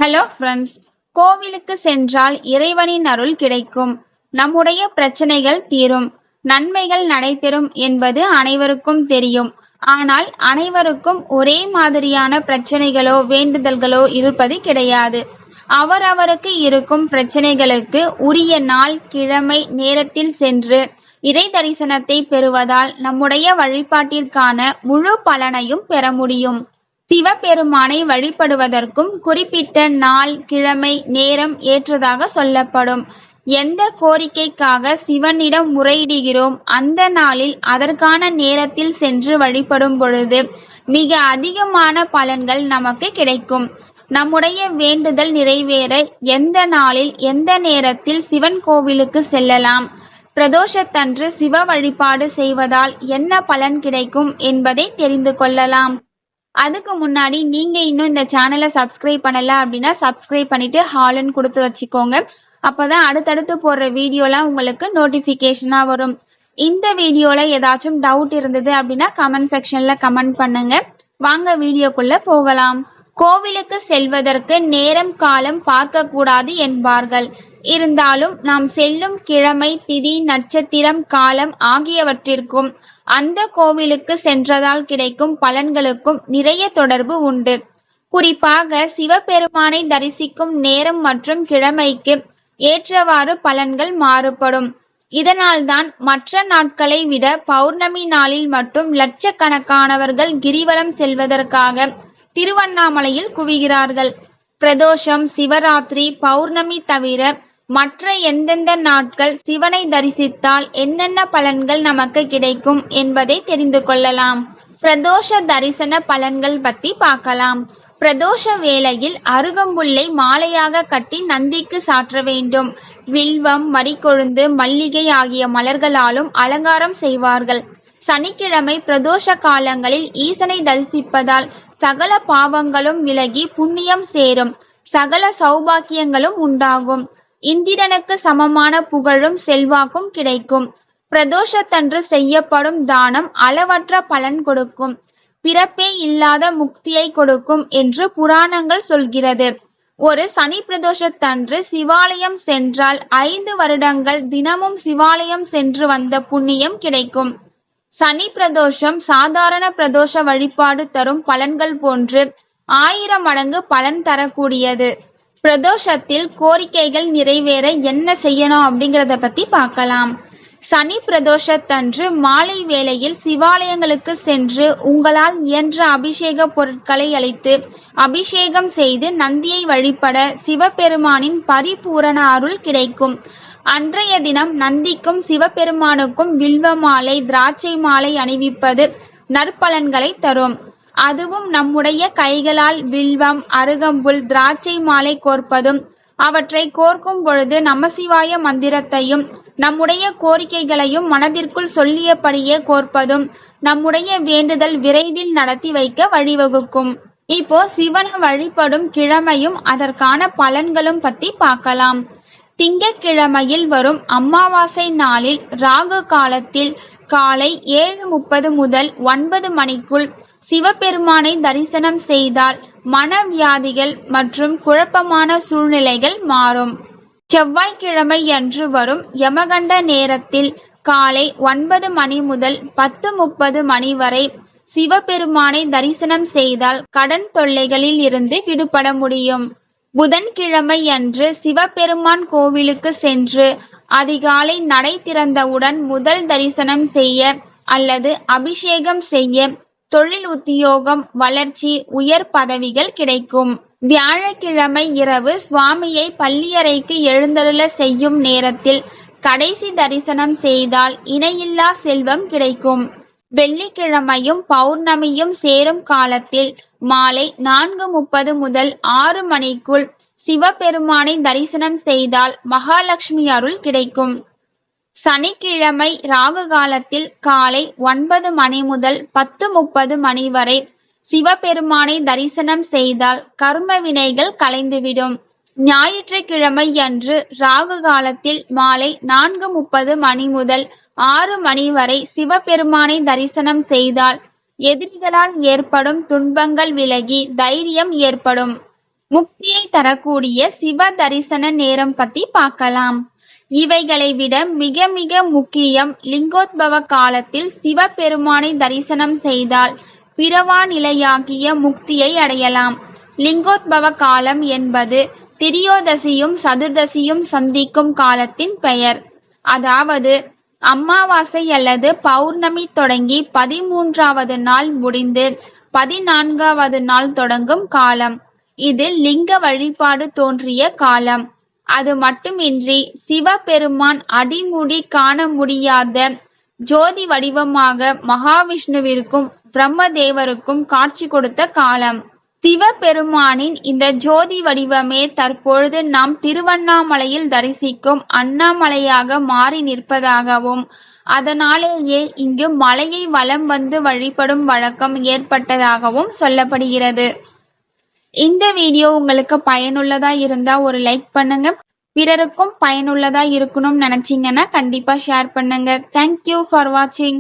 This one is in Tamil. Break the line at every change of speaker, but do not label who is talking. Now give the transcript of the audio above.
ஹலோ ஃப்ரெண்ட்ஸ், கோவிலுக்கு சென்றால் இறைவனின் அருள் கிடைக்கும், நம்முடைய பிரச்சனைகள் தீரும், நன்மைகள் நடைபெறும் என்பது அனைவருக்கும் தெரியும். ஆனால் அனைவருக்கும் ஒரே மாதிரியான பிரச்சனைகளோ வேண்டுதல்களோ இருப்பது கிடையாது. அவரவருக்கு இருக்கும் பிரச்சனைகளுக்கு உரிய நாள், கிழமை, நேரத்தில் சென்று இறை தரிசனத்தை பெறுவதால் நம்முடைய வழிபாட்டிற்கான முழு பலனையும் பெற முடியும். சிவபெருமானை வழிபடுவதற்கும் குறிப்பிட்ட நாள், கிழமை, நேரம் ஏற்றதாக சொல்லப்படும். எந்த கோரிக்கைக்காக சிவனிடம் முறையிடுகிறோம் அந்த நாளில் அதற்கான நேரத்தில் சென்று வழிபடும் பொழுது மிக அதிகமான பலன்கள் நமக்கு கிடைக்கும். நம்முடைய வேண்டுதல் நிறைவேற எந்த நாளில் எந்த நேரத்தில் சிவன் கோவிலுக்கு செல்லலாம், பிரதோஷத்தன்று சிவ வழிபாடு செய்வதால் என்ன பலன் கிடைக்கும் என்பதை தெரிந்து கொள்ளலாம். அதுக்கு முன்னாடி நீங்க இன்னும் இந்த சேனலை சப்ஸ்கிரைப் பண்ணல அப்படின்னா சப்ஸ்கிரைப் பண்ணிட்டு ஹால்னு கொடுத்து வச்சுக்கோங்க. அப்பதான் அடுத்தடுத்து போடுற வீடியோலாம் உங்களுக்கு நோட்டிபிகேஷனா வரும். இந்த வீடியோல ஏதாச்சும் டவுட் இருந்தது அப்படின்னா கமெண்ட் செக்ஷன்ல கமெண்ட் பண்ணுங்க. வாங்க வீடியோக்குள்ள போகலாம். கோவிலுக்கு செல்வதற்கு நேரம் காலம் பார்க்க கூடாது என்பார்கள். இருந்தாலும் நாம் செல்லும் கிழமை, திதி, நட்சத்திரம், காலம் ஆகியவற்றிற்கும் அந்த கோவிலுக்கு சென்றதால் கிடைக்கும் பலன்களுக்கும் நிறைய தொடர்பு உண்டு. குறிப்பாக சிவபெருமானை தரிசிக்கும் நேரம் மற்றும் கிழமைக்கு ஏற்றவாறு பலன்கள் மாறுபடும். இதனால்தான் மற்ற நாட்களை விட பௌர்ணமி நாளில் மட்டும் லட்சக்கணக்கானவர்கள் கிரிவலம் செல்வதற்காக திருவண்ணாமலையில் குவிகிறார்கள். பிரதோஷம், சிவராத்திரி, பௌர்ணமி தவிர மற்ற எந்தெந்த நாட்கள் சிவனை தரிசித்தால் என்னென்ன பலன்கள் நமக்கு கிடைக்கும் என்பதை தெரிந்து கொள்ளலாம். பிரதோஷ தரிசன பலன்கள் பத்தி பார்க்கலாம். பிரதோஷ வேளையில் அருகம்புல்லை மாலையாக கட்டி நந்திக்கு சாற்ற வேண்டும். வில்வம், மரிக்கொழுந்து, மல்லிகை ஆகிய மலர்களாலும் அலங்காரம் செய்வார்கள். சனிக்கிழமை பிரதோஷ காலங்களில் ஈசனை தரிசிப்பதால் சகல பாவங்களும் விலகி புண்ணியம் சேரும், சகல சௌபாக்கியங்களும் உண்டாகும். இந்திரனுக்கு சமமான புகழும் செல்வாக்கும் கிடைக்கும். பிரதோஷத்தன்று செய்யப்படும் தானம் அளவற்ற பலன் கொடுக்கும், பிறப்பே இல்லாத முக்தியை கொடுக்கும் என்று புராணங்கள் சொல்கிறது. ஒரு சனி பிரதோஷத்தன்று சிவாலயம் சென்றால் 5 வருடங்கள் தினமும் சிவாலயம் சென்று வந்த புண்ணியம் கிடைக்கும். சனி பிரதோஷம் சாதாரண பிரதோஷ வழிபாடு தரும் பலன்கள் போன்று 1000 மடங்கு பலன் தரக்கூடியது. பிரதோஷத்தில் கோரிக்கைகள் நிறைவேற என்ன செய்யணும் அப்படிங்கிறத பத்தி பார்க்கலாம். சனி பிரதோஷத்தன்று மாலை வேளையில் சிவாலயங்களுக்கு சென்று உங்களால் இயன்ற அபிஷேக பொருட்களை அளித்து அபிஷேகம் செய்து நந்தியை வழிபட சிவபெருமானின் பரிபூரண அருள் கிடைக்கும். அன்றைய தினம் நந்திக்கும் சிவபெருமானுக்கும் வில்வ மாலை, திராட்சை மாலை அணிவிப்பது நற்பலன்களை தரும். அதுவும் நம்முடைய கைகளால் வில்வம், அருகம்புல், திராட்சை மாலை கோர்ப்பதும் அவற்றை கோர்க்கும் பொழுது நமசிவாய மந்திரத்தையும் நம்முடைய கோரிக்கைகளையும் மனதிற்குள் சொல்லியபடியே கோர்ப்பதும் நம்முடைய வேண்டுதல் விரைவில் நடத்தி வைக்க வழிவகுக்கும். இப்போ சிவனை வழிபடும் கிழமையும் அதற்கான பலன்களும் பத்தி பார்க்கலாம். திங்கட்கிழமையில் வரும் அமாவாசை நாளில் ராகு காலத்தில் காலை 7:30 முதல் 9 மணிக்குள் சிவபெருமானை தரிசனம் செய்தால் மனவியாதிகள் மற்றும் குழப்பமான சூழ்நிலைகள் மாறும். செவ்வாய்க்கிழமை அன்று வரும் யமகண்ட நேரத்தில் காலை 9 மணி முதல் 10:30 மணி வரை சிவபெருமானை தரிசனம் செய்தால் கடன் தொல்லைகளில் இருந்து விடுபட முடியும். புதன்கிழமை அன்று சிவபெருமான் கோவிலுக்கு சென்று அதிகாலை நடை திறந்தவுடன் முதல் தரிசனம் செய்ய அல்லது அபிஷேகம் செய்ய தொழில், உத்தியோகம், வளர்ச்சி, உயர் பதவிகள் கிடைக்கும். வியாழக்கிழமை இரவு சுவாமியை பள்ளியறைக்கு எழுந்தருள செய்யும் நேரத்தில் கடைசி தரிசனம் செய்தால் இணையில்லா செல்வம் கிடைக்கும். வெள்ளிக்கிழமையும் பௌர்ணமியும் சேரும் காலத்தில் மாலை 4:30 முதல் 6 மணிக்குள் சிவபெருமானை தரிசனம் செய்தால் மகாலட்சுமி அருள் கிடைக்கும். சனிக்கிழமை ராகு காலத்தில் காலை 9 மணி முதல் 10:30 மணி வரை சிவபெருமானை தரிசனம் செய்தால் கர்ம வினைகள் கலைந்துவிடும். ஞாயிற்றுக்கிழமை அன்று ராகு காலத்தில் மாலை 4:30 மணி முதல் 6 மணி வரை சிவபெருமானை தரிசனம் செய்தால் எதிரிகளால் ஏற்படும் துன்பங்கள் விலகி தைரியம் ஏற்படும். முக்தியை தரக்கூடிய சிவ தரிசன நேரம் பத்தி பார்க்கலாம். இவைகளை விட மிக மிக முக்கியம், லிங்கோத்பவ காலத்தில் சிவபெருமானை தரிசனம் செய்தால் பிறவா நிலையாகிய முக்தியை அடையலாம். லிங்கோத்பவ காலம் என்பது திரியோதசியும் சதுர்தசியும் சந்திக்கும் காலத்தின் பெயர். அதாவது அமாவாசை அல்லது பௌர்ணமி தொடங்கி 13வது நாள் முடிந்து 14வது நாள் தொடங்கும் காலம். இது லிங்க வழிபாடு தோன்றிய காலம். அது மட்டுமின்றி சிவபெருமான் அடிமுடி காண முடியாத ஜோதி வடிவமாக மகாவிஷ்ணுவிற்கும் பிரம்மதேவருக்கும் காட்சி கொடுத்த காலம். சிவபெருமானின் இந்த ஜோதி வடிவமே தற்பொழுது நாம் திருவண்ணாமலையில் தரிசிக்கும் அண்ணாமலையாக மாறி நிற்பதாகவும், அதனாலேயே இங்கு மலையை வலம் வந்து வழிபடும் வழக்கம் ஏற்பட்டதாகவும் சொல்லப்படுகிறது. இந்த வீடியோ உங்களுக்கு பயனுள்ளதா இருந்தா ஒரு லைக் பண்ணுங்க. பிறருக்கும் பயனுள்ளதா இருக்கணும்னு நினைச்சீங்கன்னா கண்டிப்பா ஷேர் பண்ணுங்க. தேங்க்யூ ஃபார் வாட்சிங்.